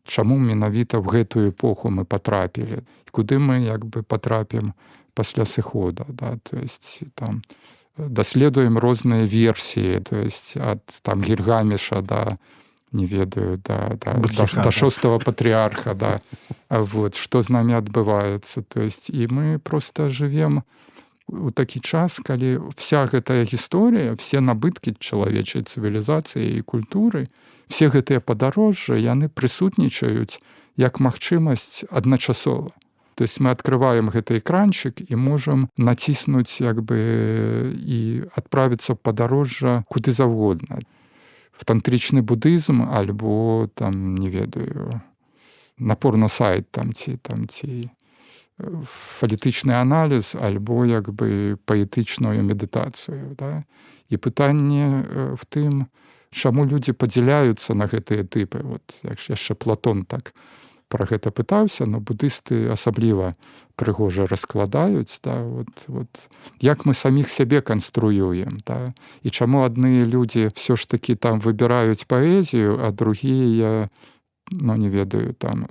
чаму менавіта в гэтую эпоху мы патрапілі, і куды мы як бы патрапім пасля сыхода. Да? То есть, там, даследуем розныя версіі, то есть ад там Гільгамеша да, не ведаю, да 6-го патрыарха, да. Вот, што з намі адбываецца. То есть, і мы просто жывем у такі час, калі вся гэтая гісторыя, все набыткі чалавечай цывілізацыі і культуры, все гэтыя падарожжы, яны прысутнічаюць як магчымасць адначасова. То есть мы открываем гэты экранчик и можем націснуць як бы і адправіцца ў падарожжа куды заўгодна. В тантрычны будызм альбо там, не ведаю, напор на сайт там, ці фалітычны аналіз альбо як бы паэтычную медытацыю. Да? І пытанне в тым, чаму людзі падзяляюцца на гэтыя тыпы. Вот, як яшчэ Платон так пра гэта пытаўся, но будысты асабліва прыгожа раскладаюць, да, вот, як мы саміх сябе канструюем, да, і чаму адныя людзі все ж такі там выбіраюць паэзію, а другія, ну, не ведаю, там,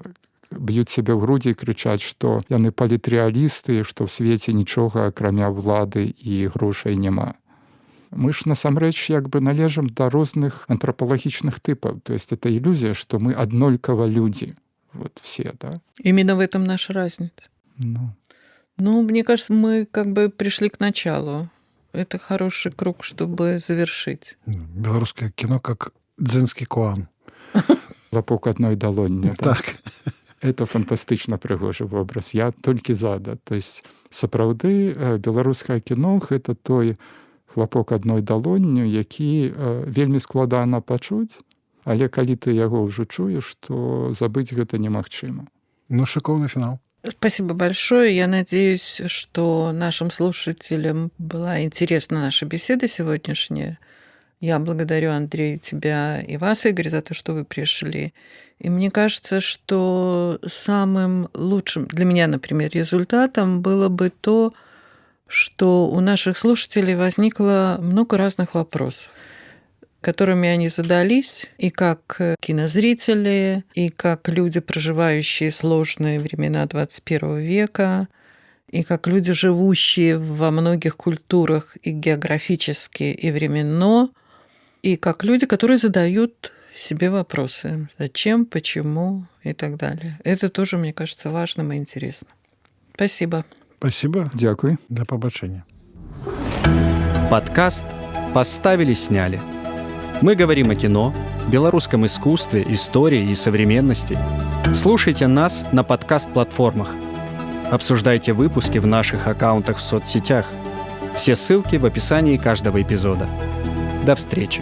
б'юць сябе ў грудзі і крычаць, што яны палітрэалісты, што ў свеце нічога, акрамя ўлады і грошай няма. Мы ж насамрэч як бы належым да розных антрапалагічных тыпаў, то есть это ілюзія, што мы аднолькава людзі. Вот все, да. Именно в этом наша разница. Ну, мне кажется, мы как бы пришли к началу. Это хороший круг, чтобы завершить. Белорусское кино как дзенский куан. Хлопок одной далонні. Так. Это фантастычна прыгожы вобраз. Я толькі за, да. То есть, сапраўды, беларускае кіно – гэта той хлопок адной далонню, які вельмі складана пачуць, але калі ты яго ўжо чуеш, то забыць гэта немагчыма. Ну, шыкоўны фінал. Спасибо большое. Я надеюсь, что нашим слушателям была интересна наша беседа сегодняшняя. Я благодарю, Андрей, тебя и вас, Игорь, за то, что вы пришли. И мне кажется, что самым лучшим для меня, например, результатом было бы то, что у наших слушателей возникло много разных вопросов, которыми они задались, и как кинозрители, и как люди, проживающие сложные времена 21 века, и как люди, живущие во многих культурах и географически, и временно, и как люди, которые задают себе вопросы: зачем, почему и так далее. Это тоже, мне кажется, важным и интересно. Спасибо. Спасибо. Дякую. До побачення. Подкаст «Поставили-сняли». Мы говорим о кино, белорусском искусстве, истории и современности. Слушайте нас на подкаст-платформах. Обсуждайте выпуски в наших аккаунтах в соцсетях. Все ссылки в описании каждого эпизода. До встречи!